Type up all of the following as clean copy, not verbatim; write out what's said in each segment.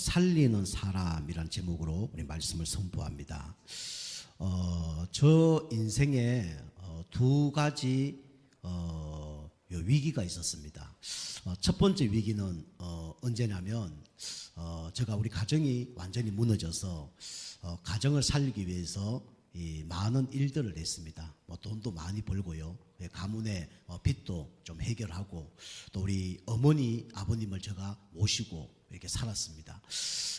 살리는 사람이란 제목으로 우리 말씀을 선포합니다. 저 인생에 두 가지 위기가 있었습니다. 첫 번째 위기는 언제냐면 제가 우리 가정이 완전히 무너져서 가정을 살리기 위해서 이 많은 일들을 했습니다. 돈도 많이 벌고요. 가문의 빚도 좀 해결하고 또 우리 어머니 아버님을 제가 모시고 이렇게 살았습니다.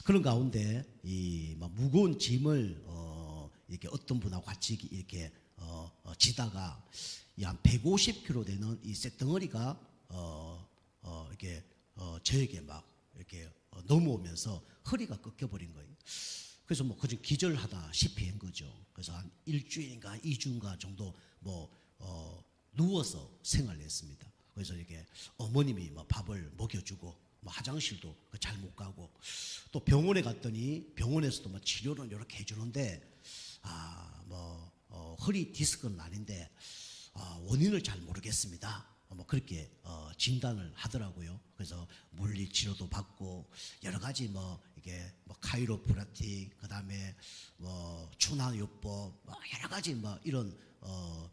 그런 가운데 이 무거운 짐을 이렇게 어떤 분하고 같이 이렇게 지다가 한 150kg 되는 이 쇳덩어리가 이렇게 저에게 막 이렇게 넘어오면서 허리가 꺾여버린 거예요. 그래서 그저 기절하다시피 한 거죠. 그래서 한 일주일인가 2주인가 정도 누워서 생활을 했습니다. 그래서 이렇게 어머님이 밥을 먹여주고 화장실도 잘 못 가고 또 병원에 갔더니 병원에서도 치료는 이렇게 해주는데 허리 디스크는 아닌데 원인을 잘 모르겠습니다. 그렇게 진단을 하더라고요. 그래서 물리 치료도 받고 여러 가지 이게 카이로프라틱, 그다음에 추나요법 여러 가지 이런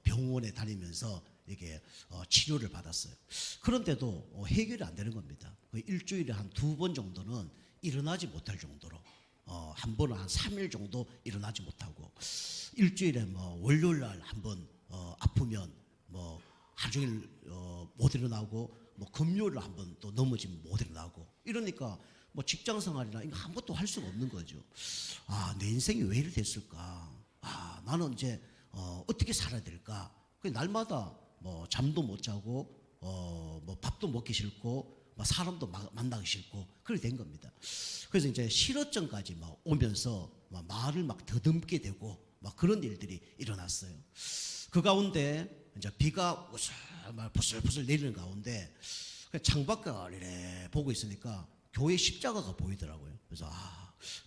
병원에 다니면서 이게 치료를 받았어요. 그런데도 해결이 안 되는 겁니다. 일주일에 한 2번 정도는 일어나지 못할 정도로 한 번은 한 3일 정도 일어나지 못하고 일주일에 월요일 날 한 번 아프면 하루 종일 못 일어나고 금요일 한 번 또 넘어지면 못 일어나고 이러니까 직장 생활이나 이거 아무것도 할 수가 없는 거죠. 내 인생이 왜 이렇게 됐을까? 나는 이제 어떻게 살아야 될까? 날마다 잠도 못 자고 밥도 먹기 싫고 사람도 만나기 싫고 그렇게 된 겁니다. 그래서 이제 실어증까지 오면서 말을 더듬게 되고 그런 일들이 일어났어요. 그 가운데 이제 비가 부슬부슬 내리는 가운데 창밖을 이래 보고 있으니까 교회 십자가가 보이더라고요. 그래서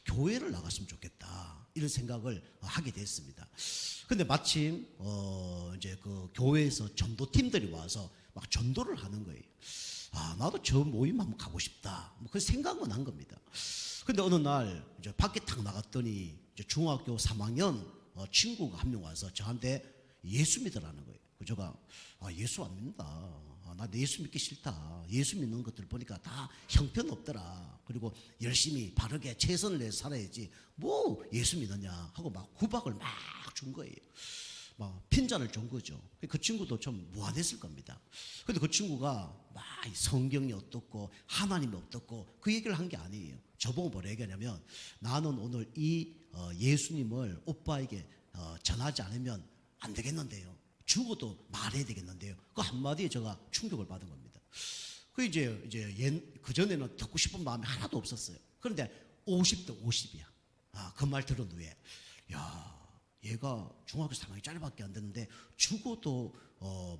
교회를 나갔으면 좋겠다 이런 생각을 하게 됐습니다. 근데 마침 이제 그 교회에서 전도팀들이 와서 전도를 하는 거예요. 나도 저 모임 한번 가고 싶다. 그 생각만 한 겁니다. 근데 어느 날 이제 밖에 탁 나갔더니 이제 중학교 3학년 친구가 한 명 와서 저한테 예수 믿으라는 거예요. 제가 예수 안 믿는다. 나 예수 믿기 싫다. 예수 믿는 것들 보니까 다 형편없더라. 그리고 열심히 바르게 최선을 내서 살아야지 뭐 예수 믿느냐 하고 구박을 준 거예요. 핀잔을 준 거죠. 그 친구도 좀 무안했을 겁니다. 근데 그 친구가 성경이 어떻고 하나님이 어떻고 그 얘기를 한 게 아니에요. 저보고 뭐라 얘기하냐면 나는 오늘 이 예수님을 오빠에게 전하지 않으면 안 되겠는데요. 죽어도 말해야 되겠는데요. 그 한마디에 제가 충격을 받은 겁니다. 그 전에는 듣고 싶은 마음이 하나도 없었어요. 그런데 50대 50이야. 그 말 들은 후에 얘가 중학교 3학년 짜리밖에 안 됐는데 죽어도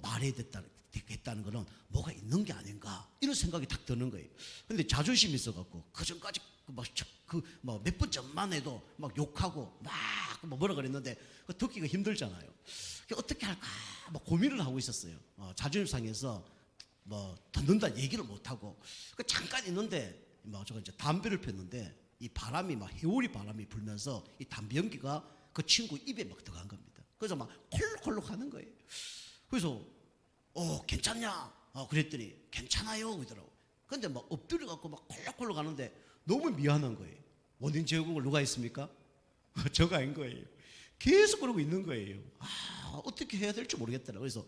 말해야 되겠다는 거는 뭐가 있는 게 아닌가 이런 생각이 딱 드는 거예요. 근데 자존심이 있어갖고 그 전까지 몇 번 전만 해도 욕하고 뭐라 그랬는데 듣기가 힘들잖아요. 어떻게 할까 고민을 하고 있었어요. 자존심 상해서 듣는다 얘기를 못하고 잠깐 있는데 제가 이제 담배를 폈는데 이 바람이 해오리 바람이 불면서 이 담배 연기가 그 친구 입에 들어간 겁니다. 그래서 콜록콜록 하는 거예요. 그래서 괜찮냐? 그랬더니 괜찮아요 그러더라고. 근데 엎드려갖고 콜록콜록 하는데 너무 미안한 거예요. 원인 제공을 누가 했습니까? 저가 한 거예요. 계속 그러고 있는 거예요. 어떻게 해야 될지 모르겠더라. 그래서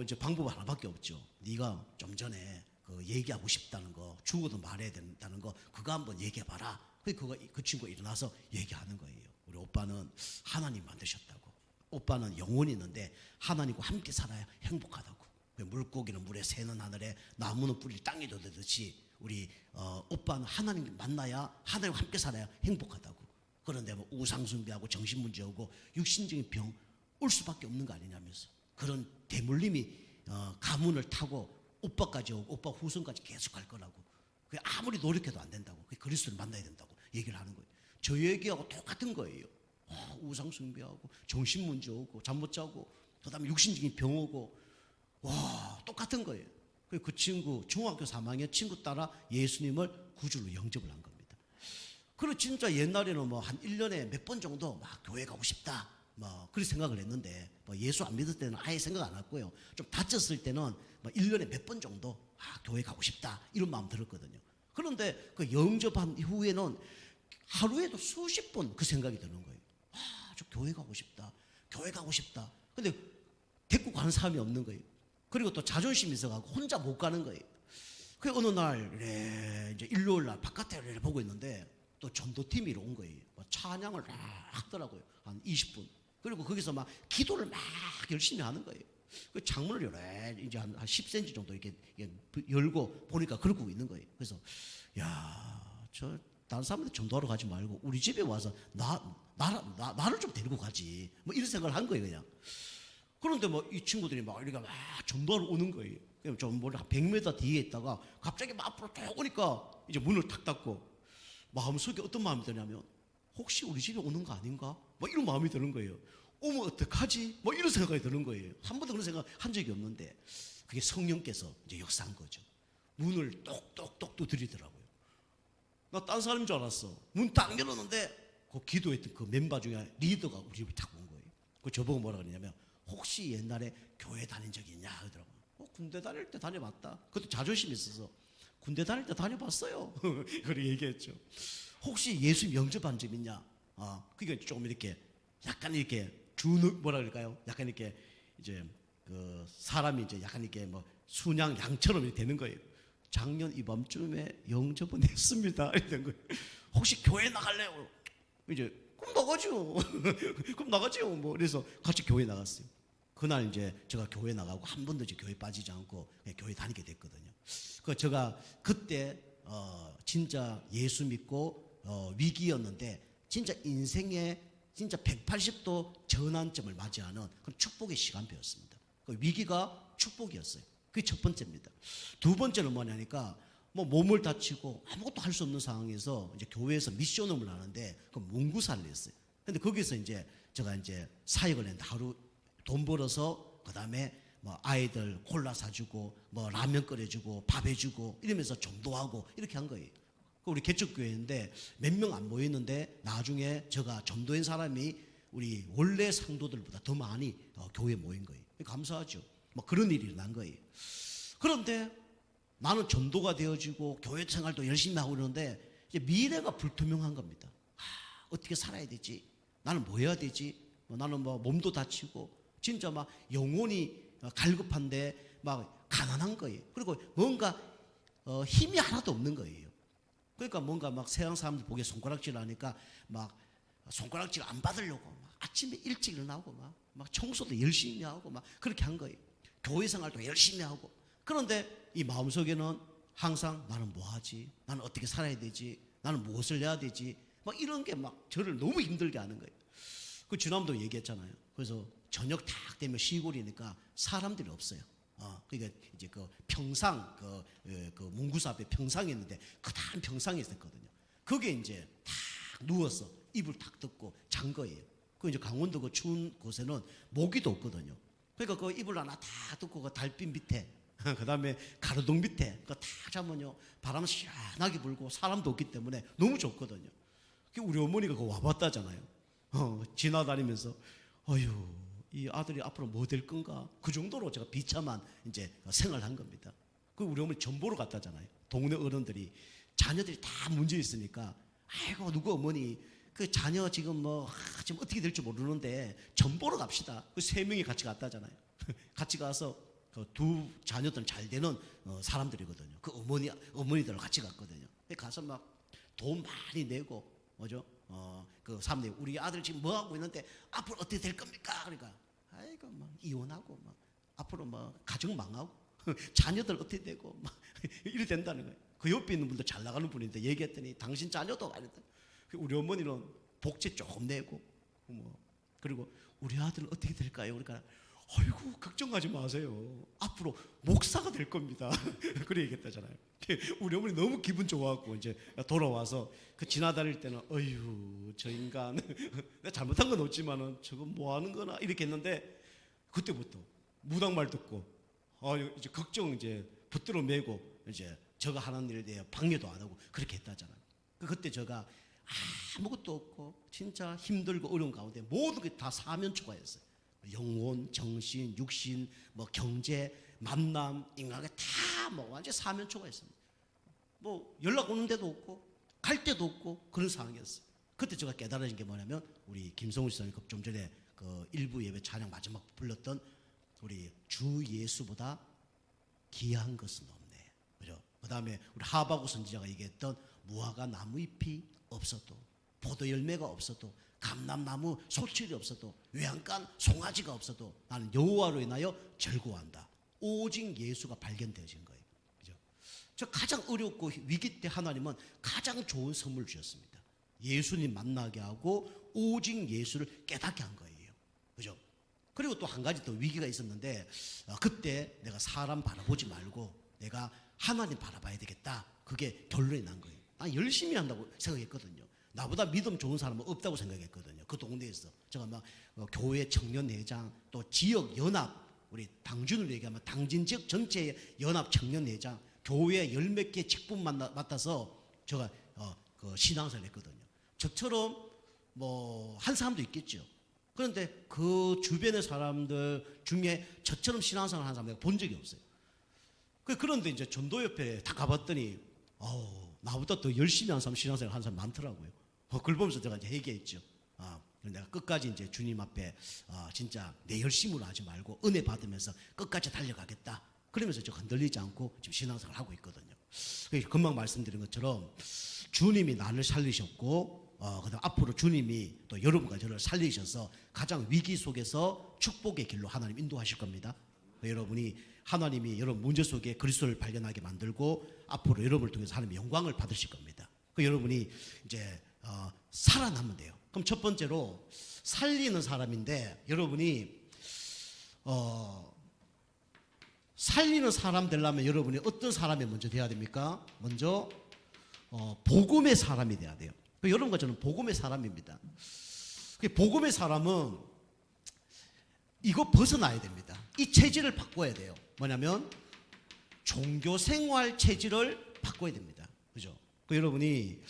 이제 방법 하나밖에 없죠. 네가 좀 전에 그 얘기하고 싶다는 거, 죽어도 말해야 된다는 거, 그거 한번 얘기해봐라. 그 친구가 일어나서 얘기하는 거예요. 우리 오빠는 하나님 만드셨다고. 오빠는 영혼이 있는데 하나님과 함께 살아야 행복하다고. 물고기는 물에, 새는 하늘에, 나무는 뿌리를 땅에 돋듯이 우리 오빠는 하나님 만나야 하나님과 함께 살아야 행복하다고. 그런데 우상숭배하고 정신문제하고 육신적인 병 올 수밖에 없는 거 아니냐면서 그런 대물림이 가문을 타고 오빠까지 오고 오빠 후손까지 계속 갈 거라고. 아무리 노력해도 안 된다고. 그리스도를 만나야 된다고 얘기를 하는 거예요. 저 얘기하고 똑같은 거예요. 우상숭배하고 정신문제 오고 잠 못 자고 그다음에 육신적인 병 오고 똑같은 거예요. 그 친구 중학교 3학년 친구 따라 예수님을 구주로 영접을 한 겁니다. 그리고 진짜 옛날에는 뭐 한 1년에 몇 번 정도 막 교회 가고 싶다. 뭐 그렇게 생각을 했는데 뭐 예수 안 믿을 때는 아예 생각 안 했고요. 좀 다쳤을 때는 뭐 1년에 몇 번 정도 교회 가고 싶다. 이런 마음 들었거든요. 그런데 그 영접한 이후에는 하루에도 수십 번 그 생각이 드는 거예요. 저 교회 가고 싶다. 교회 가고 싶다. 근데 데리고 가는 사람이 없는 거예요. 그리고 또 자존심이 있어가지고 혼자 못 가는 거예요. 그 어느 날 이제 일요일 날 바깥에 보고 있는데 또 전도팀이 온 거예요. 찬양을 막 하더라고요. 한 20분. 그리고 거기서 막 기도를 막 열심히 하는 거예요. 그 창문을 이제 한 10cm 정도 이렇게 열고 보니까 그러고 있는 거예요. 그래서 저 다른 사람한테 전도하러 가지 말고 우리 집에 와서 나를 좀 데리고 가지. 뭐 이런 생각을 한 거예요, 그냥. 그런데 뭐 이 친구들이 막 이렇게 막 전도하러 오는 거예요. 좀 뭐 100m 뒤에 있다가 갑자기 막 앞으로 쭉 오니까 이제 문을 탁 닫고 마음속에 어떤 마음이 드냐면 혹시 우리 집에 오는 거 아닌가? 뭐 이런 마음이 드는 거예요. 오면 어떡하지? 뭐 이런 생각이 드는 거예요. 한 번도 그런 생각 한 적이 없는데 그게 성령께서 이제 역사한 거죠. 문을 똑똑똑 두드리더라고요. 나 딴 사람인 줄 알았어. 문 딱 열었는데 그 기도했던 그 멤버 중에 리더가 우리 집에 딱 온 거예요. 그 저보고 뭐라 그러냐면 혹시 옛날에 교회 다닌 적이 있냐 하더라고요. 군대 다닐 때 다녀봤다. 그것도 자존심이 있어서 군대 다닐 때 다녀봤어요. 그렇게 얘기했죠. 혹시 예수 영접한 적 있냐? 그게 조금 이렇게 약간 이렇게 뭐라 그럴까요? 약간 이렇게 이제 그 사람이 이제 약간 이렇게 뭐 순양 양처럼 이렇게 되는 거예요. 작년 이밤쯤에 영접은 했습니다. 이런 거예요. 혹시 교회 나갈래요? 이제 그럼 나가죠. 그럼 나가죠. 뭐 그래서 같이 교회 나갔어요. 그날 이제 제가 교회 나가고 한 번도 이제 교회 빠지지 않고 교회 다니게 됐거든요. 그 제가 그때 진짜 예수 믿고 위기였는데 진짜 인생의 진짜 180도 전환점을 맞이하는 그런 축복의 시간표였습니다. 그 위기가 축복이었어요. 그게 첫 번째입니다. 두 번째는 뭐냐니까 뭐 몸을 다치고 아무것도 할 수 없는 상황에서 이제 교회에서 미션홈을 하는데 그 문구사를 했어요. 근데 거기서 이제 제가 이제 사역을 했는데 하루 돈 벌어서 그 다음에 뭐 아이들 콜라 사주고 뭐 라면 끓여주고 밥 해주고 이러면서 전도하고 이렇게 한 거예요. 우리 개척교회인데 몇 명 안 모였는데 나중에 제가 전도한 사람이 우리 원래 상도들보다 더 많이 교회에 모인 거예요. 감사하죠. 뭐 그런 일이 일어난 거예요. 그런데 나는 전도가 되어지고 교회 생활도 열심히 하고 그러는데 이제 미래가 불투명한 겁니다. 어떻게 살아야 되지? 나는 뭐 해야 되지? 나는 뭐 몸도 다치고 진짜 막 영혼이 갈급한데 막 가난한 거예요. 그리고 뭔가 힘이 하나도 없는 거예요. 그러니까 뭔가 막 세상 사람들 보기에 손가락질 하니까 막 손가락질 안 받으려고 막 아침에 일찍 일어나고 막 청소도 열심히 하고 막 그렇게 한 거예요. 교회 생활도 열심히 하고. 그런데 이 마음속에는 항상 나는 뭐 하지? 나는 어떻게 살아야 되지? 나는 무엇을 해야 되지? 막 이런 게 막 저를 너무 힘들게 하는 거예요. 그 지난번도 얘기했잖아요. 그래서 저녁 딱 되면 시골이니까 사람들이 없어요. 그러니까 이제 그 평상 그 문구사 앞에 평상이 있는데 그 다음 평상에 있었거든요. 거기에 이제 딱 누워서 이불 탁 덮고 잔 거예요. 그 이제 강원도 그 추운 곳에는 모기도 없거든요. 그러니까 그 이불 하나 탁 덮고 그 달빛 밑에 그 다음에 가로등 밑에 그거 탁 자면요 바람 시원하게 불고 사람도 없기 때문에 너무 좋거든요. 우리 어머니가 그거 와봤다잖아요. 지나다니면서 어휴 이 아들이 앞으로 뭐 될 건가 그 정도로 제가 비참한 이제 생활을 한 겁니다. 그 우리 어머니 전보로 갔다잖아요. 동네 어른들이 자녀들이 다 문제 있으니까 아이고 누구 어머니 그 자녀 지금 뭐 지금 어떻게 될지 모르는데 전보로 갑시다. 그 세 명이 같이 갔다잖아요. 같이 가서 그 두 자녀들은 잘 되는 사람들이거든요. 그 어머니들 같이 갔거든요. 가서 막 돈 많이 내고 뭐죠? 그 사람들이 우리 아들 지금 뭐 하고 있는데 앞으로 어떻게 될 겁니까? 그러니까 아이고 막 이혼하고 막 앞으로 뭐 가정 망하고 자녀들 어떻게 되고 막 이래 된다는 거예요. 그 옆에 있는 분도 잘 나가는 분인데 얘기했더니 당신 자녀도 말했다. 우리 어머니는 복지 조금 내고 뭐 그리고 우리 아들은 어떻게 될까요? 그러니까 아이고 걱정하지 마세요. 앞으로 목사가 될 겁니다. 그래 얘기했다잖아요. 우리 어머니 너무 기분 좋아갖고 이제 돌아와서 그 지나다닐 때는 어휴 저 인간 내가 잘못한 건 없지만은 저거 뭐 하는 거나 이렇게 했는데 그때부터 무당말 듣고 이제 걱정 이제 붙들어 매고 이제 저가 하는 일에 대해 방해도 안 하고 그렇게 했다잖아요. 그때 제가 아무것도 없고 진짜 힘들고 어려운 가운데 모든 게 다 사면 초과였어요. 영혼, 정신, 육신, 뭐 경제, 만남, 인간관계 다 뭐 완전 사면 초과했습니다. 뭐 연락 오는 데도 없고 갈 데도 없고 그런 상황이었어요. 그때 제가 깨달아진 게 뭐냐면 우리 김성우 시장님 좀 전에 그 일부 예배 찬양 마지막 불렀던 우리 주 예수보다 귀한 것은 없네. 그죠? 그 다음에 우리 하바국 선지자가 얘기했던 무화과 나무 잎이 없어도 포도 열매가 없어도 감람나무 소출이 없어도 외양간 송아지가 없어도 나는 여호와로 인하여 즐거워한다. 오직 예수가 발견되어진 거예요. 그죠? 저 가장 어렵고 위기 때 하나님은 가장 좋은 선물 주셨습니다. 예수님 만나게 하고 오직 예수를 깨닫게 한 거예요. 그죠? 그리고 또 한 가지 더 위기가 있었는데 그때 내가 사람 바라보지 말고 내가 하나님 바라봐야 되겠다. 그게 결론이 난 거예요. 난 열심히 한다고 생각했거든요. 나보다 믿음 좋은 사람은 없다고 생각했거든요. 그 동네에서 제가 막 교회 청년회장 또 지역 연합 우리 당준을 얘기하면 당진 지역 전체의 연합 청년회장 교회 열 몇 개 직분 맡아서 제가 그 신앙생활을 했거든요. 저처럼 뭐 한 사람도 있겠죠. 그런데 그 주변의 사람들 중에 저처럼 신앙생활을 하는 사람 내가 본 적이 없어요. 그런데 이제 전도협회에 다 가봤더니 나보다 더 열심히 하는 사람 신앙생활 하는 사람 많더라고요. 그걸 보면서 제가 이제 얘기했죠. 내가 끝까지 이제 주님 앞에 진짜 내 열심으로 하지 말고 은혜 받으면서 끝까지 달려가겠다. 그러면서 저 흔들리지 않고 지금 신앙생활을 하고 있거든요. 금방 말씀드린 것처럼 주님이 나를 살리셨고 그다음 앞으로 주님이 또 여러분과 저를 살리셔서 가장 위기 속에서 축복의 길로 하나님 인도하실 겁니다. 여러분이 하나님이 여러분 문제 속에 그리스도를 발견하게 만들고 앞으로 여러분을 통해서 하나님의 영광을 받으실 겁니다. 여러분이 이제 살아나면 돼요. 그럼 첫 번째로 살리는 사람인데 여러분이 살리는 사람 되려면 여러분이 어떤 사람이 먼저 돼야 됩니까? 먼저 복음의 사람이 돼야 돼요. 여러분과 저는 복음의 사람입니다. 복음의 사람은 이거 벗어나야 됩니다. 이 체질을 바꿔야 돼요. 뭐냐면 종교생활 체질을 바꿔야 됩니다. 그죠? 여러분이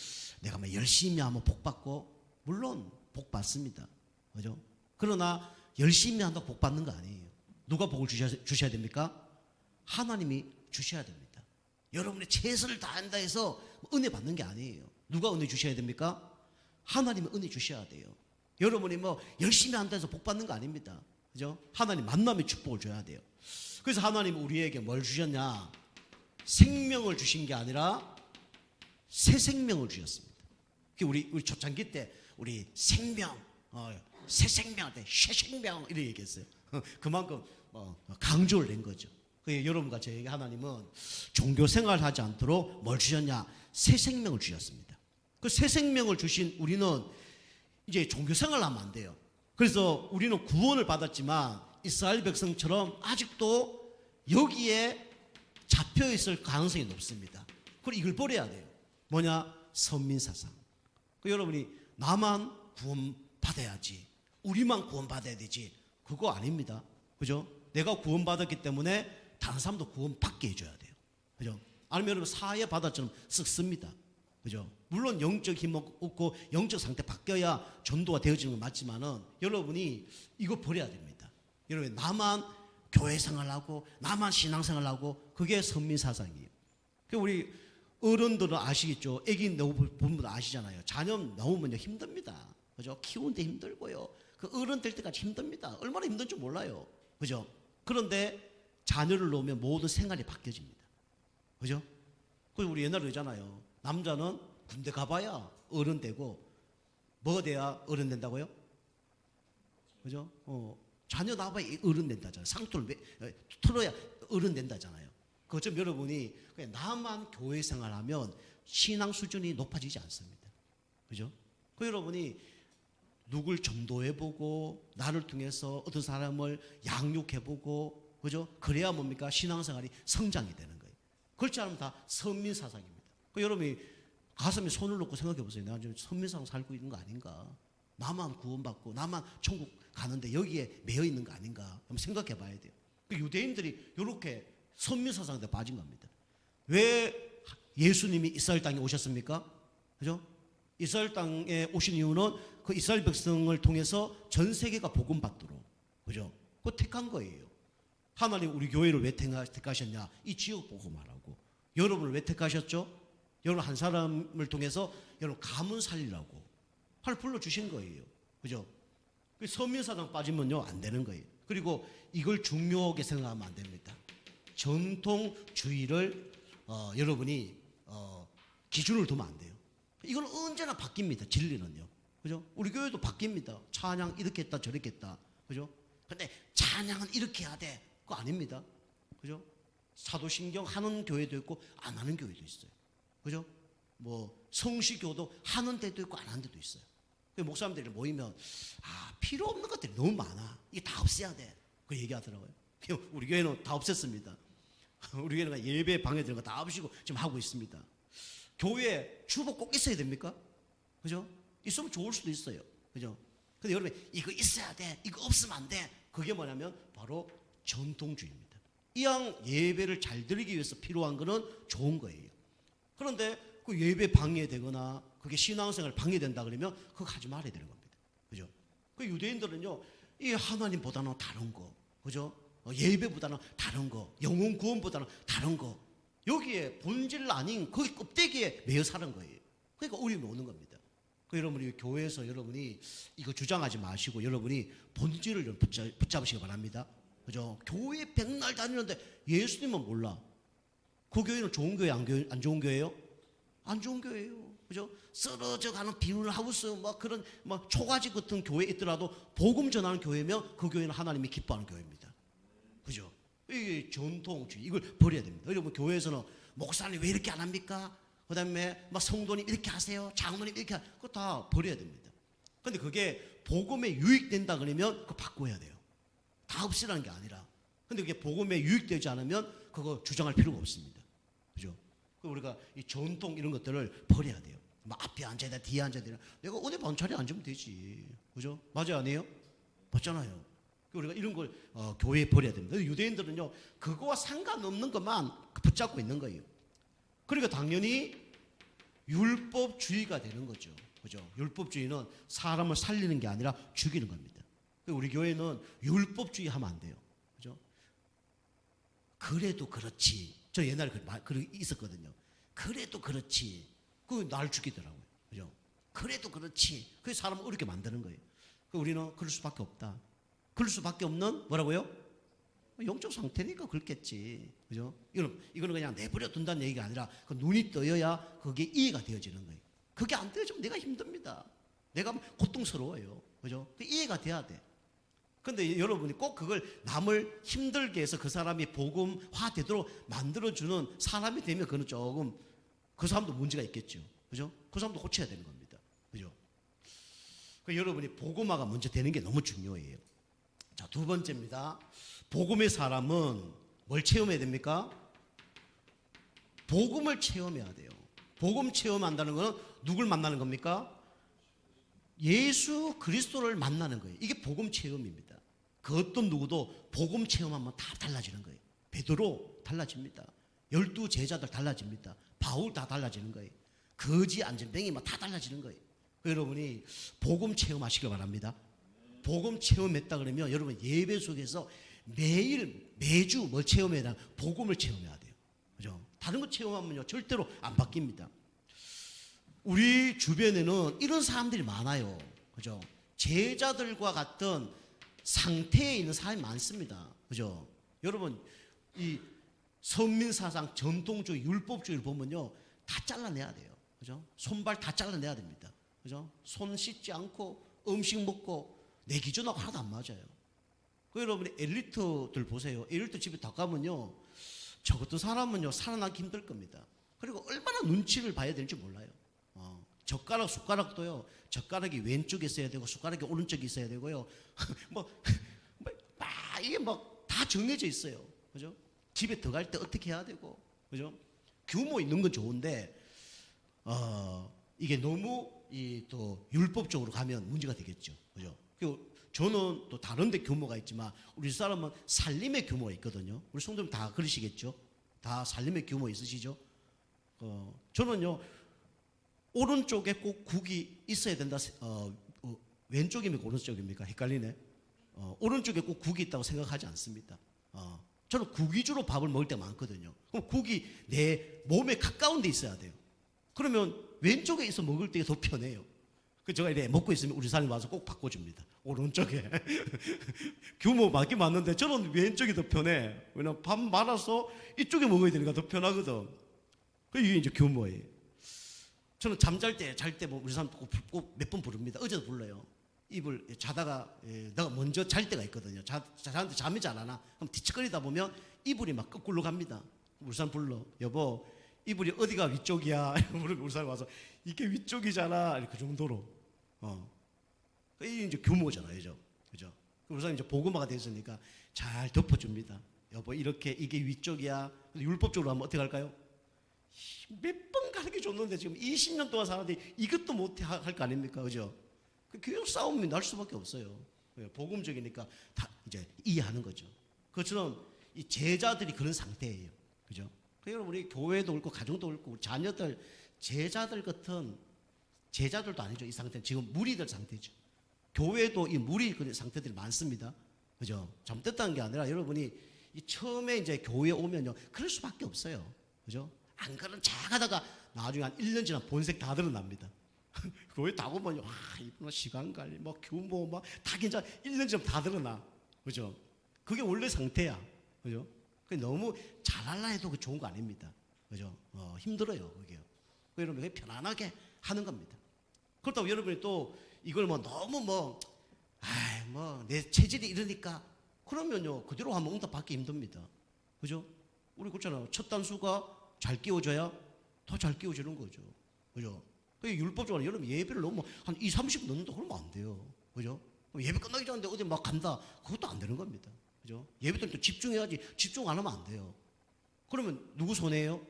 내가 뭐 열심히 하면 복 받고 물론 복 받습니다. 그죠? 그러나 열심히 한다고 복 받는 거 아니에요. 누가 복을 주셔야 됩니까? 하나님이 주셔야 됩니다. 여러분의 최선을 다한다 해서 은혜 받는 게 아니에요. 누가 은혜 주셔야 됩니까? 하나님이 은혜 주셔야 돼요. 여러분이 뭐 열심히 한다 해서 복 받는 거 아닙니다. 그죠? 하나님 만남의 축복을 줘야 돼요. 그래서 하나님이 우리에게 뭘 주셨냐? 생명을 주신 게 아니라 새 생명을 주셨습니다. 우리 초창기 때 우리 생명, 새 생명 할 때 새 생명 이렇게 얘기했어요. 그만큼 강조를 낸 거죠. 여러분과 저에게 하나님은 종교 생활을 하지 않도록 뭘 주셨냐? 새 생명을 주셨습니다. 그 새 생명을 주신 우리는 이제 종교 생활을 하면 안 돼요. 그래서 우리는 구원을 받았지만 이스라엘 백성처럼 아직도 여기에 잡혀 있을 가능성이 높습니다. 그리고 이걸 버려야 돼요. 뭐냐? 선민사상. 여러분이 나만 구원받아야지, 우리만 구원받아야 되지, 그거 아닙니다. 그죠? 내가 구원받았기 때문에 다른 사람도 구원받게 해줘야 돼요. 그죠? 아니면 여러분 사회 바다처럼 쓱습니다. 그죠? 물론 영적 힘 없고 영적 상태 바뀌어야 전도가 되어지는 건 맞지만은 여러분이 이거 버려야 됩니다. 여러분 나만 교회 생활하고 나만 신앙생활하고 그게 선민사상이에요. 우리 어른들은 아시겠죠? 애기 보면 아시잖아요. 자녀 나오면 힘듭니다. 그죠? 키우는데 힘들고요. 그 어른 될 때까지 힘듭니다. 얼마나 힘든지 몰라요. 그죠? 그런데 자녀를 놓으면 모든 생활이 바뀌어집니다. 그죠? 그리고 우리 옛날에 그러잖아요. 남자는 군대 가봐야 어른 되고 뭐가 돼야 어른 된다고요? 그죠? 자녀 낳아봐야 어른 된다잖아요. 상투를 틀어야 어른 된다잖아요. 그것처럼 여러분이 그냥 나만 교회 생활하면 신앙 수준이 높아지지 않습니다. 그죠? 여러분이 누굴 전도해보고 나를 통해서 어떤 사람을 양육해보고 그죠? 그래야 뭡니까? 신앙생활이 성장이 되는 거예요. 그렇지 않으면 다 선민사상입니다. 여러분이 가슴에 손을 놓고 생각해 보세요. 내가 지금 선민사상 살고 있는 거 아닌가? 나만 구원받고 나만 천국 가는데 여기에 매여 있는 거 아닌가? 한번 생각해 봐야 돼요. 유대인들이 이렇게 선민사상에 빠진 겁니다. 왜 예수님이 이스라엘 땅에 오셨습니까? 그죠? 이스라엘 땅에 오신 이유는 그 이스라엘 백성을 통해서 전 세계가 복음 받도록, 그죠? 그거 택한 거예요. 하나님 우리 교회를 왜 택하셨냐? 이 지역 복음하라고. 여러분을 왜 택하셨죠? 여러분 한 사람을 통해서 여러분 가문 살리라고 하나님 불러주신 거예요. 그죠? 서민사상 빠지면요 안 되는 거예요. 그리고 이걸 중요하게 생각하면 안 됩니다. 전통주의를 여러분이 기준을 두면 안 돼요. 이건 언제나 바뀝니다. 진리는요. 그죠? 우리 교회도 바뀝니다. 찬양 이렇게 했다 저렇게 했다. 그죠? 근데 찬양은 이렇게 해야 돼. 그거 아닙니다. 그죠? 사도신경 하는 교회도 있고 안 하는 교회도 있어요. 그죠? 뭐 성시교도 하는 데도 있고 안 하는 데도 있어요. 목사님들이 모이면 필요 없는 것들이 너무 많아. 이게 다 없애야 돼. 그 얘기하더라고요. 우리 교회는 다 없앴습니다. 우리 교회는 예배 방해되는 거 다 없이고 지금 하고 있습니다. 교회에 주보 꼭 있어야 됩니까? 그죠? 있으면 좋을 수도 있어요. 그죠? 근데 여러분 이거 있어야 돼. 이거 없으면 안 돼. 그게 뭐냐면 바로 전통주의입니다. 이왕 예배를 잘 드리기 위해서 필요한 거는 좋은 거예요. 그런데 그 예배 방해되거나 그게 신앙생활 방해된다 그러면 그거 하지 말아야 되는 겁니다. 그죠? 그 유대인들은요, 이 하나님보다는 다른 거, 그죠? 예배보다는 다른 거, 영혼 구원보다는 다른 거, 여기에 본질 아닌 거기 껍데기에 매여 사는 거예요. 그러니까 어려움이 오는 겁니다. 그 여러분이 교회에서 여러분이 이거 주장하지 마시고 여러분이 본질을 좀 붙잡으시기 바랍니다. 그죠? 교회 백날 다니는데 예수님은 몰라. 그 교회는 좋은 교회, 안 좋은 교회예요? 안 좋은 교회예요. 그죠? 쓰러져 가는 비닐하우스, 그런, 초가지 같은 교회에 있더라도 복음 전하는 교회면 그 교회는 하나님이 기뻐하는 교회입니다. 그죠? 이게 전통주의, 이걸 버려야 됩니다. 여러분, 교회에서는 목사님 왜 이렇게 안 합니까? 그 다음에 성도님 이렇게 하세요. 장로님 이렇게 그거 다 버려야 됩니다. 근데 그게 복음에 유익된다 그러면 그거 바꿔야 돼요. 다 없애라는 게 아니라. 근데 그게 복음에 유익되지 않으면 그거 주장할 필요가 없습니다. 그죠? 우리가 이 전통 이런 것들을 버려야 돼요. 앞에 앉아야 돼, 뒤에 앉아야 돼. 내가 어디 반차례 앉으면 되지. 그죠? 맞아요, 아니에요? 맞잖아요. 우리가 이런 걸 교회에 버려야 됩니다. 유대인들은요, 그거와 상관없는 것만 붙잡고 있는 거예요. 그러니까 당연히 율법주의가 되는 거죠. 그죠? 율법주의는 사람을 살리는 게 아니라 죽이는 겁니다. 우리 교회는 율법주의 하면 안 돼요. 그죠? 그래도 그렇지. 저 옛날에 있었거든요. 그래도 그렇지. 그거 날 죽이더라고요. 그죠? 그래도 그렇지. 그게 사람을 어렵게 만드는 거예요. 우리는 그럴 수밖에 없다. 그럴 수밖에 없는 뭐라고요? 영적 상태니까 그렇겠지. 그죠? 이거는 그냥 내버려 둔다는 얘기가 아니라 그 눈이 떠야 그게 이해가 되어지는 거예요. 그게 안 되어지면 내가 힘듭니다. 내가 고통스러워요. 그죠? 이해가 돼야 돼. 근데 여러분이 꼭 그걸 남을 힘들게 해서 그 사람이 복음화 되도록 만들어주는 사람이 되면 그건 조금 그 사람도 문제가 있겠죠. 그죠? 그 사람도 고쳐야 되는 겁니다. 그죠? 여러분이 복음화가 먼저 되는 게 너무 중요해요. 자, 두 번째입니다. 복음의 사람은 뭘 체험해야 됩니까? 복음을 체험해야 돼요. 복음 체험한다는 것은 누굴 만나는 겁니까? 예수 그리스도를 만나는 거예요. 이게 복음 체험입니다. 그 어떤 누구도 복음 체험하면 다 달라지는 거예요. 베드로 달라집니다. 12 제자들 달라집니다. 바울 다 달라지는 거예요. 거지 안전뱅이 다 달라지는 거예요. 여러분이 복음 체험하시길 바랍니다. 복음 체험했다 그러면 여러분 예배 속에서 매주 뭘 체험해야 되나? 복음을 체험해야 돼요. 그죠? 다른 거 체험하면요 절대로 안 바뀝니다. 우리 주변에는 이런 사람들이 많아요. 그죠? 제자들과 같은 상태에 있는 사람이 많습니다. 그죠? 여러분, 이 선민사상, 전통주의, 율법주의를 보면요, 다 잘라내야 돼요. 그죠? 손발 다 잘라내야 됩니다. 그죠? 손 씻지 않고 음식 먹고 내 기준하고 하나도 안 맞아요. 여러분이 엘리트들 보세요. 엘리트 집에 다 가면요, 저 같은 사람은요, 살아나기 힘들 겁니다. 그리고 얼마나 눈치를 봐야 되는지 몰라요. 젓가락, 숟가락도요, 젓가락이 왼쪽에 있어야 되고, 숟가락이 오른쪽에 있어야 되고요. 이게 다 정해져 있어요. 그죠? 집에 들어갈 때 어떻게 해야 되고, 그죠? 규모 있는 건 좋은데, 이게 너무 또 율법적으로 가면 문제가 되겠죠. 그죠? 저는 또 다른데 규모가 있지만, 우리 사람은 살림의 규모가 있거든요. 우리 성도님 다 그러시겠죠? 다 살림의 규모 있으시죠? 저는요, 오른쪽에 꼭 국이 있어야 된다. 왼쪽입니까 오른쪽입니까? 헷갈리네. 오른쪽에 꼭 국이 있다고 생각하지 않습니다. 저는 국 위주로 밥을 먹을 때 많거든요. 그럼 국이 내 몸에 가까운 데 있어야 돼요. 그러면 왼쪽에 있어 먹을 때 더 편해요. 그 제가 이래 먹고 있으면 우리 사장님 와서 꼭 바꿔줍니다. 오른쪽에. 규모 맞긴 맞는데 저는 왼쪽이 더 편해. 왜냐면 밥 말아서 이쪽에 먹어야 되니까 더 편하거든. 이게 이제 규모예요. 저는 잠잘 때, 잘 때 우리 사람 꼭 몇 번 부릅니다. 어제도 불러요. 입을 자다가 내가 먼저 잘 때가 있거든요. 자는데 잠이 잘 안 와. 그럼 뒤척거리다 보면 이불이 막 거꾸로 갑니다. 우리 사람 불러. 여보, 이불이 어디가 위쪽이야? 우리 사람 와서 이게 위쪽이잖아. 그 정도로. 이게 이제 규모잖아요. 그죠? 우리 사람 이제 보고마가 됐으니까 잘 덮어줍니다. 여보, 이렇게 이게 위쪽이야. 근데 율법적으로 하면 어떻게 할까요? 몇 번 가르쳐 줬는데 지금 20년 동안 사는데 이것도 못 할 거 아닙니까? 그죠? 그 교육 싸움이 날 수밖에 없어요. 복음적이니까 다 이제 이해하는 거죠. 그것처럼 이 제자들이 그런 상태예요. 그죠? 그러니까 우리 교회도 옳고 가정도 옳고 우리 자녀들 제자들 같은 제자들도 아니죠. 이 상태는 지금 무리들 상태죠. 교회도 이 무리 그런 상태들이 많습니다. 그죠? 잘못됐다는 게 아니라 여러분이 이 처음에 이제 교회에 오면요. 그럴 수밖에 없어요. 그죠? 안 그러면 작하다가 나중에 한 1년 지나면 본색 다 드러납니다. 교회 다 보면요. 이분은 시간 관리, 뭐 규모, 막 다 괜찮아. 1년 지나면 다 드러나. 그죠? 그게 원래 상태야. 그죠? 너무 잘하려 해도 그 좋은 거 아닙니다. 그죠? 힘들어요. 그게요. 여러분, 편안하게 하는 겁니다. 그렇다고 여러분이 또 이걸 뭐 너무 내 체질이 이러니까 그러면요. 그대로 하면 응답 받기 힘듭니다. 그죠? 우리 그렇잖아요. 첫 단수가 잘 끼워져야 더 잘 끼워지는 거죠. 그죠? 율법적으로 여러분 예배를 너무 한 2, 30분 넣는다 그러면 안 돼요. 그죠? 예배 끝나기 전에 어디 막 간다. 그것도 안 되는 겁니다. 그죠? 예배 때 또 집중해야지. 집중 안 하면 안 돼요. 그러면 누구 손해예요?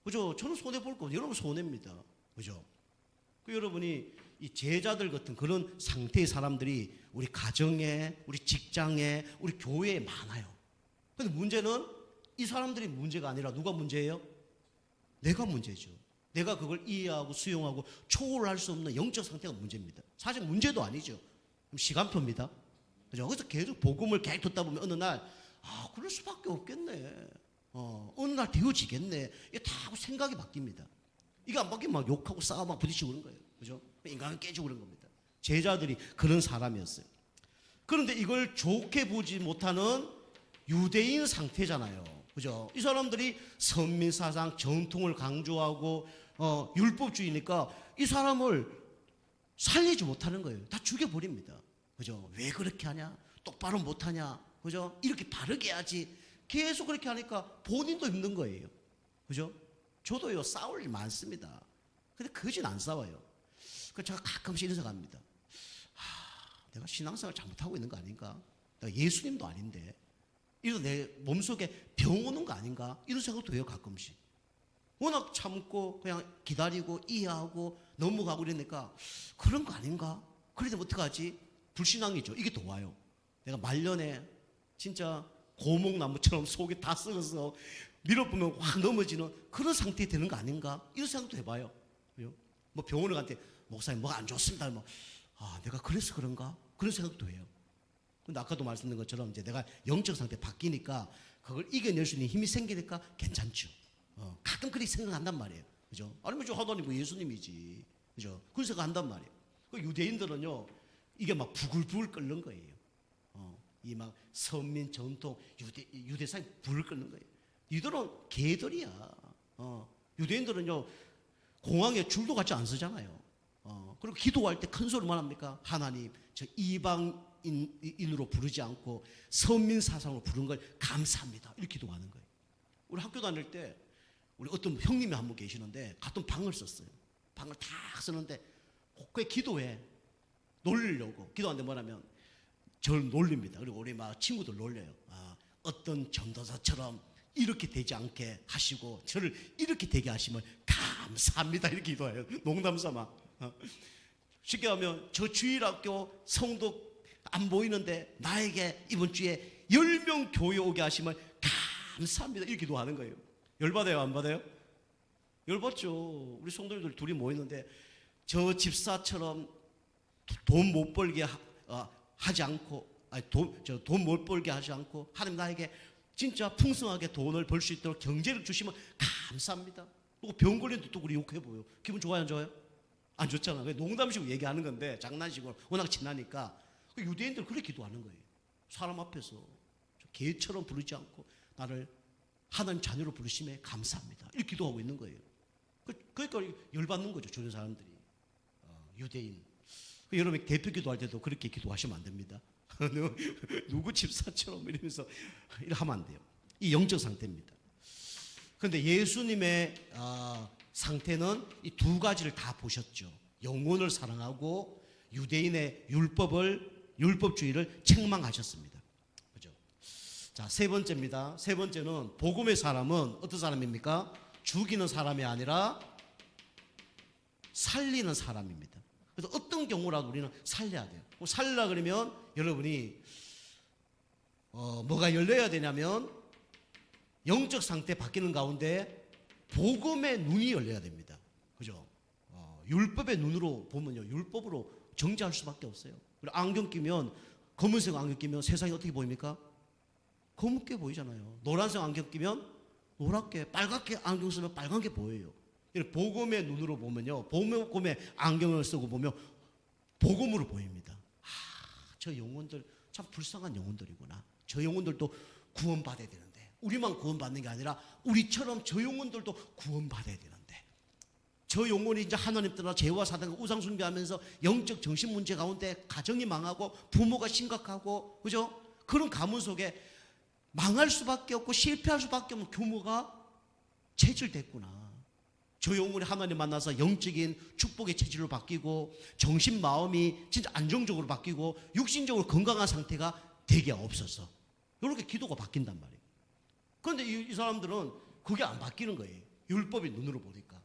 그죠? 저는 손해 볼 거고 여러분 손해입니다. 그죠? 여러분이 이 제자들 같은 그런 상태의 사람들이 우리 가정에, 우리 직장에, 우리 교회에 많아요. 근데 문제는 이 사람들이 문제가 아니라 누가 문제예요? 내가 문제죠. 내가 그걸 이해하고 수용하고 초월할 수 없는 영적 상태가 문제입니다. 사실 문제도 아니죠. 시간표입니다. 그죠? 그래서 계속 복음을 계속 듣다 보면 어느 날, 그럴 수밖에 없겠네. 어느 날 되어지겠네. 이게 다 생각이 바뀝니다. 이게 안 바뀌면 막 욕하고 싸우고 막 부딪히고 그런 거예요. 그죠? 인간은 깨지고 그런 겁니다. 제자들이 그런 사람이었어요. 그런데 이걸 좋게 보지 못하는 유대인 상태잖아요. 그죠? 이 사람들이 선민사상, 전통을 강조하고, 율법주의니까 이 사람을 살리지 못하는 거예요. 다 죽여버립니다. 그죠? 왜 그렇게 하냐? 똑바로 못하냐? 그죠? 이렇게 바르게 해야지. 계속 그렇게 하니까 본인도 힘든 거예요. 그죠? 저도요, 싸울 일 많습니다. 근데 그진 안 싸워요. 그래서 제가 가끔씩 이런 생각합니다. 내가 신앙생활 잘못하고 있는 거 아닌가? 내가 예수님도 아닌데. 이래서 내 몸속에 병 오는 거 아닌가? 이런 생각도 해요, 가끔씩. 워낙 참고 그냥 기다리고 이해하고 넘어가고 이러니까 그런 거 아닌가? 그래도 어떡하지? 불신앙이죠. 이게 더 와요. 내가 말년에 진짜 고목나무처럼 속이 다 썩어서 밀어보면 확 넘어지는 그런 상태에 되는 거 아닌가? 이런 생각도 해봐요. 뭐 병원을 갔는데 목사님 뭐가 안 좋습니다. 내가 그래서 그런가? 그런 생각도 해요. 근데 아까도 말씀드린 것처럼 이제 내가 영적 상태 바뀌니까 그걸 이겨낼 수 있는 힘이 생기니까 괜찮죠. 가끔 그렇게 생각한단 말이에요. 그죠? 아니면 저 하나님 뭐 예수님이지. 그죠? 그런 생각한단 말이에요. 그 유대인들은요, 이게 막 부글부글 끓는 거예요. 이 막 선민 전통 유대상이 불을 끓는 거예요. 이들은 개들이야. 유대인들은요, 공항에 줄도 같이 안 서잖아요. 그리고 기도할 때 큰 소리만 합니까? 하나님, 저 이방인으로 부르지 않고 선민 사상으로 부른 걸 감사합니다. 이렇게 기도하는 거예요. 우리 학교 다닐 때 우리 어떤 형님이 한 분 계시는데 같은 방을 썼어요. 방을 다 쓰는데 그게 기도해. 놀리려고. 기도하는데 뭐냐면 저를 놀립니다. 그리고 우리 막 친구들 놀려요. 어떤 전도사처럼 이렇게 되지 않게 하시고 저를 이렇게 되게 하시면 감사합니다. 이렇게 기도해요. 농담 삼아. 쉽게 하면 저 주일학교 성도 안 보이는데 나에게 이번 주에 10명 교회 오게 하시면 감사합니다. 이렇게 기도하는 거예요. 열받아요? 안 받아요? 열받죠. 우리 성도님들 둘이 모였는데 저 집사처럼 돈 못 벌게 하지 않고, 돈 못 벌게 하지 않고, 하나님 나에게 진짜 풍성하게 돈을 벌 수 있도록 경제를 주시면 감사합니다. 또 병 걸린데 또 우리 욕해 보여. 기분 좋아요, 안 좋아요? 안 좋잖아. 왜 농담식으로 얘기하는 건데, 장난식으로 워낙 친하니까. 유대인들 그렇게 기도하는 거예요. 사람 앞에서 개처럼 부르지 않고 나를 하나님 자녀로 부르심에 감사합니다. 이렇게 기도하고 있는 거예요. 그러니까 열받는 거죠, 주변 사람들이. 유대인. 여러분 대표 기도할 때도 그렇게 기도하시면 안 됩니다. 누구 집사처럼 이러면서 이렇게 하면 안 돼요. 이 영적 상태입니다. 그런데 예수님의 상태는 이 두 가지를 다 보셨죠. 영혼을 사랑하고 유대인의 율법주의를 책망하셨습니다. 그죠? 자, 세 번째입니다. 세 번째는 복음의 사람은 어떤 사람입니까? 죽이는 사람이 아니라 살리는 사람입니다. 그래서 어떤 경우라도 우리는 살려야 돼요. 살리라 그러면 여러분이 뭐가 열려야 되냐면 영적 상태 바뀌는 가운데 복음의 눈이 열려야 됩니다. 그죠? 율법의 눈으로 보면요, 율법으로 정죄할 수밖에 없어요. 그리고 안경 끼면, 검은색 안경 끼면 세상이 어떻게 보입니까? 검게 보이잖아요. 노란색 안경 끼면 노랗게, 빨갛게 안경 쓰면 빨간 게 보여요. 복음의 눈으로 보면요, 복음의 안경을 쓰고 보면 복음으로 보입니다. 저 영혼들 참 불쌍한 영혼들이구나. 저 영혼들도 구원받아야 되는데, 우리만 구원받는 게 아니라 우리처럼 저 영혼들도 구원받아야 되는데, 저 영혼이 이제 하나님 떠나 죄와 사단과 우상 숭배하면서 영적 정신 문제 가운데 가정이 망하고 부모가 심각하고, 그죠? 그런 가문 속에 망할 수밖에 없고 실패할 수밖에 없는 규모가 체질됐구나. 저 영혼이 하나님 만나서 영적인 축복의 체질로 바뀌고 정신 마음이 진짜 안정적으로 바뀌고 육신적으로 건강한 상태가 되게 없어서 이렇게 기도가 바뀐단 말이에요. 그런데 이 사람들은 그게 안 바뀌는 거예요. 율법이 눈으로 보니까.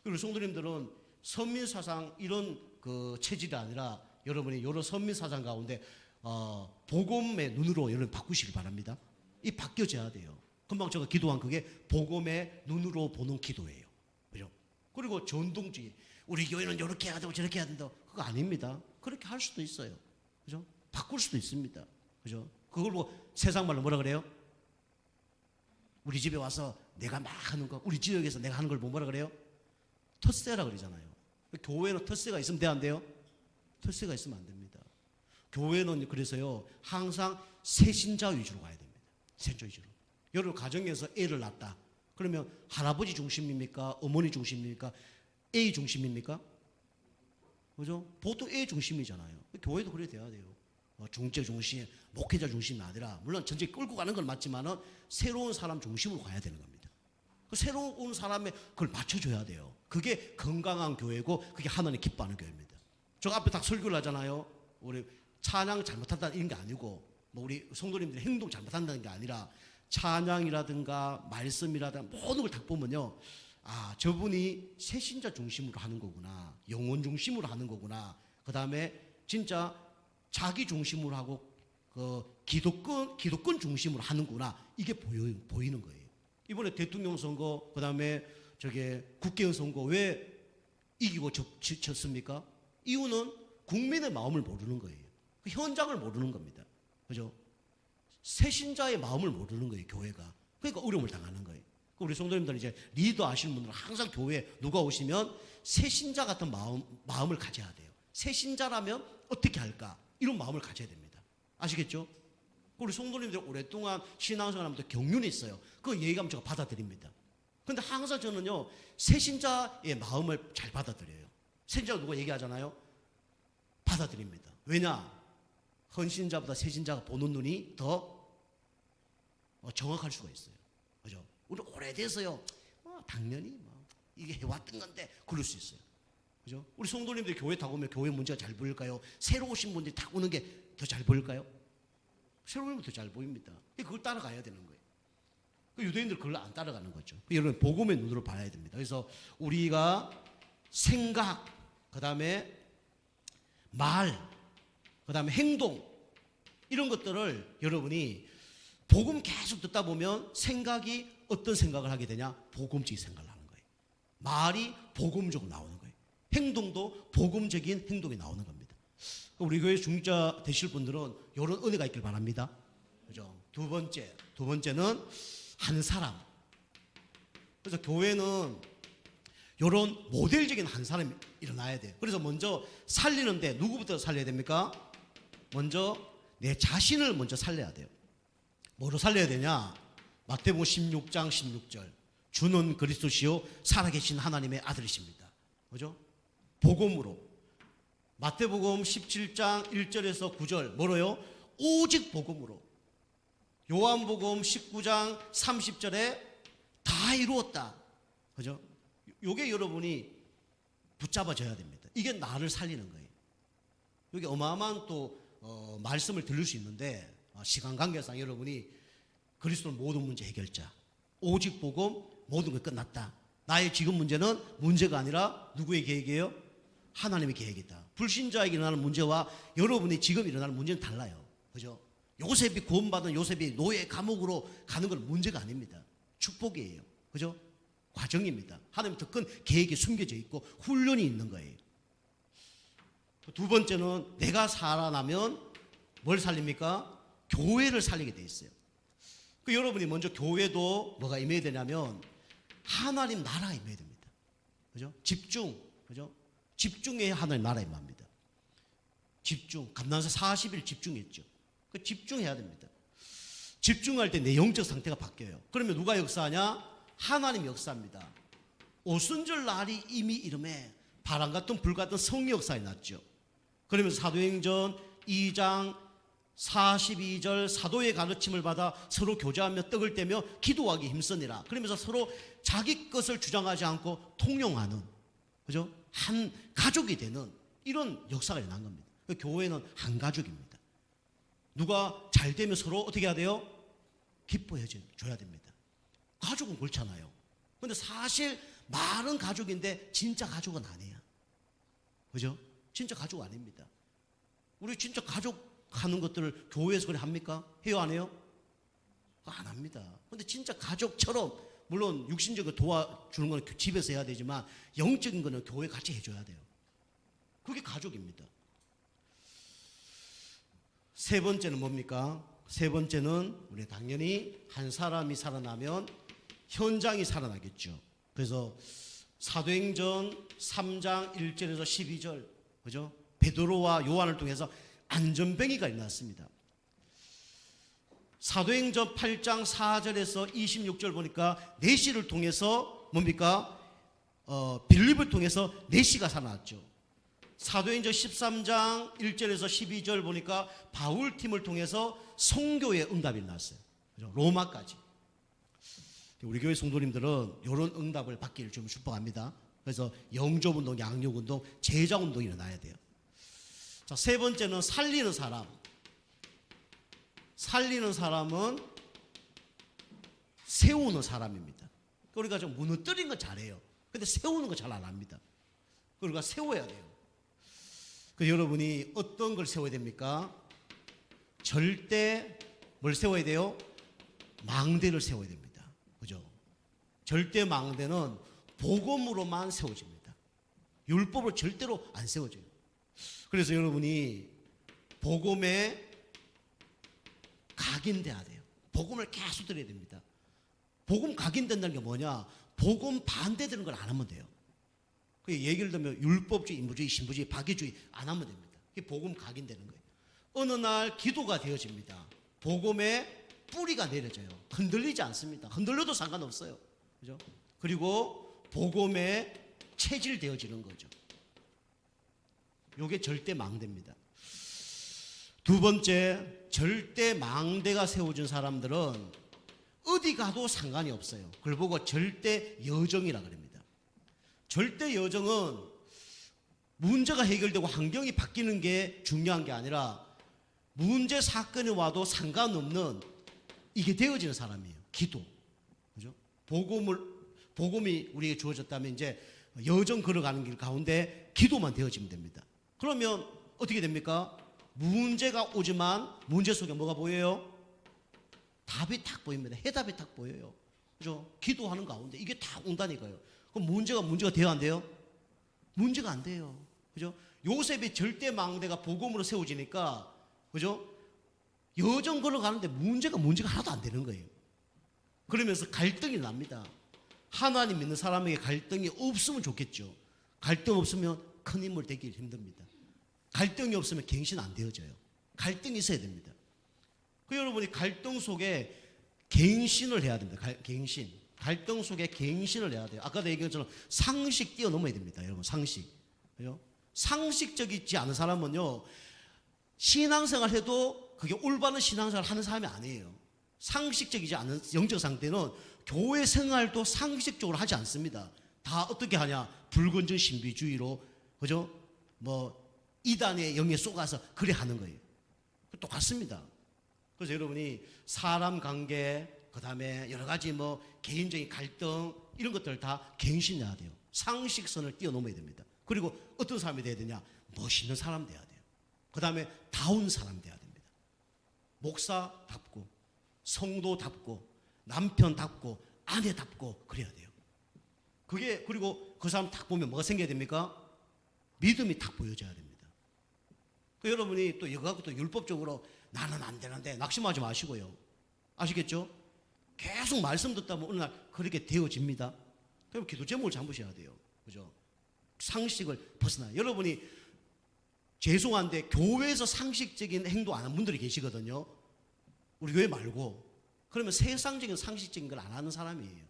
그리고 성도님들은 선민사상 이런 그 체질이 아니라 여러분이 여러 선민사상 가운데 복음의 눈으로 여러분 바꾸시길 바랍니다. 이 바뀌어져야 돼요. 금방 제가 기도한 그게 복음의 눈으로 보는 기도예요. 그죠? 그리고 전통주의, 우리 교회는 이렇게 해야 되고 저렇게 해야 된다, 그거 아닙니다. 그렇게 할 수도 있어요. 그죠? 바꿀 수도 있습니다. 그죠? 그걸 보고 세상 말로 뭐라 그래요? 우리 집에 와서 내가 막 하는 거, 우리 지역에서 내가 하는 걸 뭐라 그래요? 텃세라 그러잖아요. 교회는 텃세가 있으면 돼, 안 돼요? 텃세가 있으면 안 됩니다. 교회는 그래서요, 항상 세신자 위주로 가야 됩니다. 세신자 위주로. 여러분 가정에서 애를 낳았다. 그러면 할아버지 중심입니까? 어머니 중심입니까? A 중심입니까? 그죠? 보통 A 중심이잖아요. 교회도 그래 돼야 돼요. 중재 중심, 목회자 중심이 아니라, 물론 전체 끌고 가는 건 맞지만은 새로운 사람 중심으로 가야 되는 겁니다. 그 새로운 사람에 그걸 맞춰줘야 돼요. 그게 건강한 교회고, 그게 하나님 기뻐하는 교회입니다. 저 앞에 딱 설교를 하잖아요. 우리 찬양 잘못한다 이런 게 아니고, 뭐 우리 성도님들이 행동 잘못한다는 게 아니라, 찬양이라든가 말씀이라든가 모든 걸 다 보면요, 저분이 새신자 중심으로 하는 거구나, 영혼 중심으로 하는 거구나, 그 다음에 진짜 자기 중심으로 하고 그 기독권 중심으로 하는구나, 이게 보이는 거예요. 이번에 대통령 선거, 그 다음에 국회의원 선거 왜 이기고 졌습니까? 이유는 국민의 마음을 모르는 거예요. 그 현장을 모르는 겁니다. 그죠? 새신자의 마음을 모르는 거예요, 교회가. 그러니까 어려움을 당하는 거예요. 우리 성도님들은 이제 리더 하시는 분들은 항상 교회에 누가 오시면 새신자 같은 마음을 가져야 돼요. 새신자라면 어떻게 할까? 이런 마음을 가져야 됩니다. 아시겠죠? 우리 성도님들 오랫동안 신앙생활하면서 경륜이 있어요. 그 얘기하면 제가 받아들입니다. 그런데 항상 저는요, 새신자의 마음을 잘 받아들여요. 새신자가 누가 얘기하잖아요? 받아들입니다. 왜냐? 헌신자보다 새신자가 보는 눈이 더 정확할 수가 있어요. 그죠? 우리 오래돼서요, 당연히 이게 해왔던 건데, 그럴 수 있어요. 그죠? 우리 성도님들이 교회 다 오면 교회 문제가 잘 보일까요? 새로 오신 분들이 다 오는 게 더 잘 보일까요? 새로 오면 더 잘 보입니다. 그걸 따라가야 되는 거예요. 유대인들 그걸 안 따라가는 거죠. 여러분 복음의 눈으로 봐야 됩니다. 그래서 우리가 생각, 그 다음에 말, 그 다음에 행동, 이런 것들을 여러분이 복음 계속 듣다 보면 생각이 어떤 생각을 하게 되냐? 복음적인 생각을 하는 거예요. 말이 복음적으로 나오는 거예요. 행동도 복음적인 행동이 나오는 겁니다. 우리 교회 중직자 되실 분들은 이런 은혜가 있길 바랍니다. 그죠? 두 번째는 한 사람. 그래서 교회는 이런 모델적인 한 사람이 일어나야 돼요. 그래서 먼저 살리는데 누구부터 살려야 됩니까? 먼저 내 자신을 먼저 살려야 돼요. 뭐로 살려야 되냐? 마태복음 16장 16절. 주는 그리스도시요 살아계신 하나님의 아들이십니다. 그죠? 복음으로. 마태복음 17장 1절에서 9절 뭐로요? 오직 복음으로. 요한복음 19장 30절에 다 이루었다. 그죠? 요게 여러분이 붙잡아져야 됩니다. 이게 나를 살리는 거예요. 여기 어마어마한 또 말씀을 들을 수 있는데 시간 관계상 여러분이 그리스도는 모든 문제 해결자. 오직 복음 모든 게 끝났다. 나의 지금 문제는 문제가 아니라 누구의 계획이에요? 하나님의 계획이다. 불신자에게 일어나는 문제와 여러분이 지금 일어나는 문제는 달라요. 그죠? 요셉이 구원받은 요셉이 노예 감옥으로 가는 건 문제가 아닙니다. 축복이에요. 그죠? 과정입니다. 하나님 더 큰 계획이 숨겨져 있고 훈련이 있는 거예요. 두 번째는 내가 살아나면 뭘 살립니까? 교회를 살리게 돼 있어요. 그 여러분이 먼저 교회도 뭐가 임해야 되냐면 하나님 나라가 임해야 됩니다. 그죠? 집중. 그죠? 집중해야 하나님 나라가 임합니다. 집중. 감난사 40일 집중했죠. 그 집중해야 됩니다. 집중할 때 내 영적 상태가 바뀌어요. 그러면 누가 역사하냐? 하나님 역사입니다. 오순절 날이 이미 이름에 바람 같은 불 같은 성령 역사에 났죠. 그러면서 사도행전 2장 42절 사도의 가르침을 받아 서로 교제하며 떡을 떼며 기도하기 힘쓰니라. 그러면서 서로 자기 것을 주장하지 않고 통용하는, 그죠? 한 가족이 되는 이런 역사가 일어난 겁니다. 교회는 한 가족입니다. 누가 잘 되면 서로 어떻게 해야 돼요? 기뻐해 줘야 됩니다. 가족은 그렇잖아요. 근데 사실 말은 가족인데 진짜 가족은 아니야. 그죠? 진짜 가족 아닙니다. 우리 진짜 가족 하는 것들을 교회에서 그래 합니까? 해요, 안 해요? 안 합니다. 근데 진짜 가족처럼, 물론 육신적으로 도와주는 건 집에서 해야 되지만 영적인 거는 교회 같이 해줘야 돼요. 그게 가족입니다. 세 번째는 뭡니까? 세 번째는 우리 당연히 한 사람이 살아나면 현장이 살아나겠죠. 그래서 사도행전 3장 1절에서 12절, 그죠? 베드로와 요한을 통해서 안전뱅이가 일어났습니다. 사도행전 8장 4절에서 26절 보니까 내시를 통해서 뭡니까? 빌립을 통해서 내시가 살아났죠. 사도행전 13장 1절에서 12절 보니까 바울 팀을 통해서 선교의 응답이 일어났어요. 그죠? 로마까지. 우리 교회 성도님들은 이런 응답을 받기를 좀 축복합니다. 그래서 영접운동, 양육운동, 제자운동이 일어나야 돼요. 자, 세 번째는 살리는 사람. 살리는 사람은 세우는 사람입니다. 우리가 좀 무너뜨리는 건 잘해요. 근데 세우는 거 잘 안 합니다. 우리가 세워야 돼요. 그 여러분이 어떤 걸 세워야 됩니까? 절대 뭘 세워야 돼요? 망대를 세워야 됩니다. 그죠? 절대 망대는 복음으로만 세워집니다. 율법으로 절대로 안 세워져요. 그래서 여러분이 복음에 각인돼야 돼요. 복음을 계속 들어야 됩니다. 복음 각인된다는 게 뭐냐? 복음 반대되는 걸 안 하면 돼요. 그 예를 들면 율법주의, 인부주의, 신부주의, 박애주의 안 하면 됩니다. 그게 복음 각인되는 거예요. 어느 날 기도가 되어집니다. 복음의 뿌리가 내려져요. 흔들리지 않습니다. 흔들려도 상관없어요. 그죠? 그리고 복음에 체질되어지는 거죠. 이게 절대 망대입니다. 두 번째, 절대 망대가 세워진 사람들은 어디 가도 상관이 없어요. 그걸 보고 절대 여정이라 그럽니다. 절대 여정은 문제가 해결되고 환경이 바뀌는 게 중요한 게 아니라 문제 사건이 와도 상관없는 이게 되어지는 사람이에요. 기도. 그죠? 복음이 우리에게 주어졌다면 이제 여정 걸어가는 길 가운데 기도만 되어지면 됩니다. 그러면 어떻게 됩니까? 문제가 오지만 문제 속에 뭐가 보여요? 답이 탁 보입니다. 해답이 탁 보여요. 그죠? 기도하는 가운데 이게 다 온다니까요. 그럼 문제가 돼요, 안 돼요? 문제가 안 돼요. 그죠? 요셉이 절대 망대가 복음으로 세워지니까, 그죠? 여정 걸어가는데 문제가 하나도 안 되는 거예요. 그러면서 갈등이 납니다. 하나님 믿는 사람에게 갈등이 없으면 좋겠죠. 갈등 없으면 큰 인물 되기 힘듭니다. 갈등이 없으면 갱신 안 되어져요. 갈등이 있어야 됩니다. 그 여러분이 갈등 속에 갱신을 해야 됩니다. 갱신. 갈등 속에 갱신을 해야 돼요. 아까도 얘기한 것처럼 상식 뛰어넘어야 됩니다. 여러분, 상식. 그죠? 상식적이지 않은 사람은요, 신앙생활 해도 그게 올바른 신앙생활 하는 사람이 아니에요. 상식적이지 않은 영적 상태는 교회 생활도 상식적으로 하지 않습니다. 다 어떻게 하냐? 불건전 신비주의로, 그죠? 뭐 이단의 영에 속아서 그래 하는 거예요. 똑같습니다. 그래서 여러분이 사람 관계, 그 다음에 여러 가지 뭐 개인적인 갈등 이런 것들 다 갱신해야 돼요. 상식선을 뛰어넘어야 됩니다. 그리고 어떤 사람이 돼야 되냐? 멋있는 사람 돼야 돼요. 그 다음에 다운 사람 돼야 됩니다. 목사답고 성도답고 남편답고 아내답고 그래야 돼요. 그게, 그리고 그 사람 딱 보면 뭐가 생겨야 됩니까? 믿음이 딱 보여져야 됩니다. 그 여러분이 또 이거 갖고 또 율법적으로 나는 안 되는데 낙심하지 마시고요. 아시겠죠? 계속 말씀 듣다 보면 어느 날 그렇게 되어집니다. 그럼 기도 제목을 잡으셔야 돼요. 그죠? 상식을 벗어나요. 여러분이 죄송한데 교회에서 상식적인 행동 안 하는 분들이 계시거든요. 우리 교회 말고. 그러면 세상적인 상식적인 걸 안 하는 사람이에요.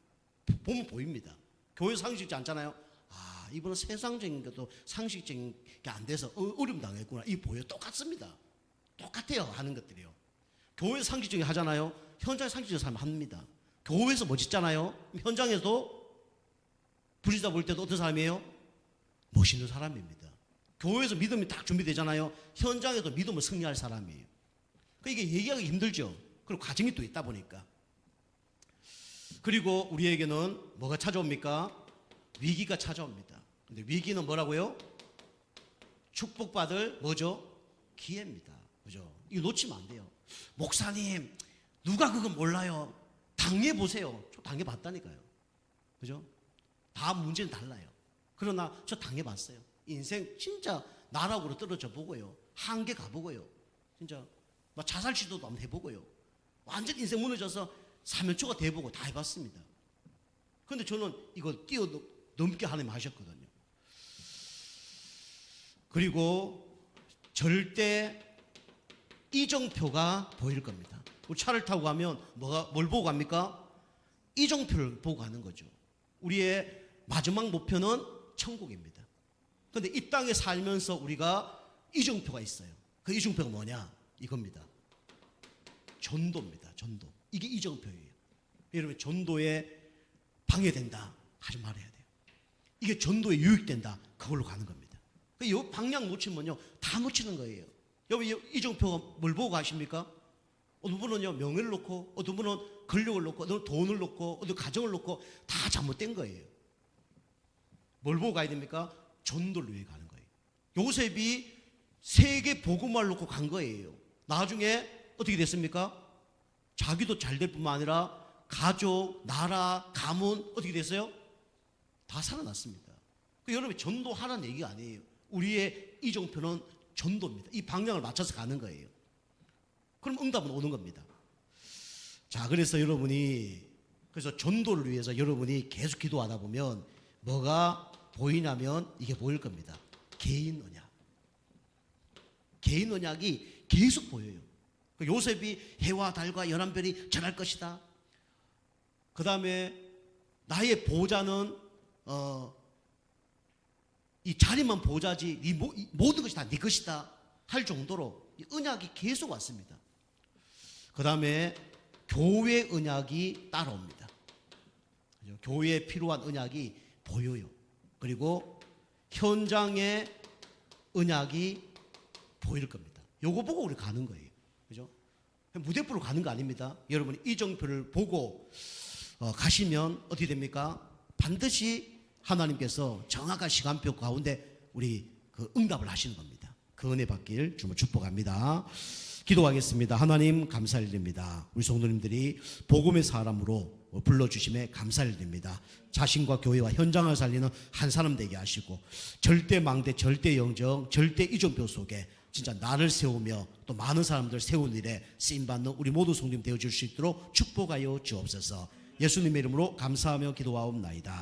보면 보입니다. 교회 상식적이지 않잖아요. 아, 이분은 세상적인 것도 상식적인 게 안 돼서 어려움 당했구나. 이 보여. 똑같습니다. 똑같아요. 하는 것들이요. 교회 상식적인 하잖아요. 현장에 상식적인 사람 합니다. 교회에서 멋있잖아요. 현장에서도 부리다 볼 때도 어떤 사람이에요? 멋있는 사람입니다. 교회에서 믿음이 딱 준비되잖아요. 현장에도 믿음을 승리할 사람이에요. 그러니까 이게 얘기하기 힘들죠. 그리고 과정이 또 있다 보니까. 그리고 우리에게는 뭐가 찾아옵니까? 위기가 찾아옵니다. 근데 위기는 뭐라고요? 축복받을 뭐죠? 기회입니다. 그죠? 이거 놓치면 안 돼요. 목사님, 누가 그거 몰라요? 당해보세요. 저 당해봤다니까요. 그죠? 다 문제는 달라요. 그러나 저 당해봤어요. 인생 진짜 나락으로 떨어져 보고요. 한계 가보고요. 진짜 막 자살 시도도 한번 해보고요. 완전 인생 무너져서 사면초가 돼보고 다 해봤습니다. 그런데 저는 이거 뛰어넘게 하나님 하셨거든요. 그리고 절대 이정표가 보일 겁니다. 우리 차를 타고 가면 뭘 보고 갑니까? 이정표를 보고 가는 거죠. 우리의 마지막 목표는 천국입니다. 그런데 이 땅에 살면서 우리가 이정표가 있어요. 그 이정표가 뭐냐? 이겁니다. 전도입니다. 전도. 이게 이정표예요. 여러분, 전도에 방해된다 하지 말아야 돼요. 이게 전도에 유익된다, 그걸로 가는 겁니다. 이 방향 놓치면요 다 놓치는 거예요. 여러분, 이정표가 뭘 보고 가십니까? 어떤 분은요 명예를 놓고, 어떤 분은 권력을 놓고, 어떤 분은 돈을 놓고, 어떤 가정을 놓고 다 잘못된 거예요. 뭘 보고 가야 됩니까? 전도를 위해 가는 거예요. 요셉이 세계 복음화를 놓고 간 거예요. 나중에 어떻게 됐습니까? 자기도 잘 될 뿐만 아니라 가족, 나라, 가문 어떻게 됐어요? 다 살아났습니다. 여러분, 전도하라는 얘기가 아니에요. 우리의 이정표는 전도입니다. 이 방향을 맞춰서 가는 거예요. 그럼 응답은 오는 겁니다. 자, 그래서 그래서 전도를 위해서 여러분이 계속 기도하다 보면 뭐가 보이냐면 이게 보일 겁니다. 개인 언약. 개인 언약이 계속 보여요. 요셉이 해와 달과 열한 별이 전할 것이다. 그 다음에 나의 보좌는 이 자리만 보좌지 이 모든 것이 다 네 것이다 할 정도로 언약이 계속 왔습니다. 그 다음에 교회 언약이 따라옵니다. 교회에 필요한 언약이 보여요. 그리고 현장의 언약이 보일 겁니다. 요거 보고 우리 가는 거예요. 그죠? 무대부로 가는 거 아닙니다. 여러분이 이정표를 보고 가시면 어떻게 됩니까? 반드시 하나님께서 정확한 시간표 가운데 우리 그 응답을 하시는 겁니다. 그 은혜 받길 주님 축복합니다. 기도하겠습니다. 하나님 감사드립니다. 우리 성도님들이 복음의 사람으로 불러주심에 감사를 드립니다. 자신과 교회와 현장을 살리는 한 사람 되게 하시고 절대 망대, 절대 영정, 절대 이종표 속에 진짜 나를 세우며 또 많은 사람들 세울 일에 쓰임받는 우리 모두 성님 되어줄 수 있도록 축복하여 주옵소서. 예수님의 이름으로 감사하며 기도하옵나이다.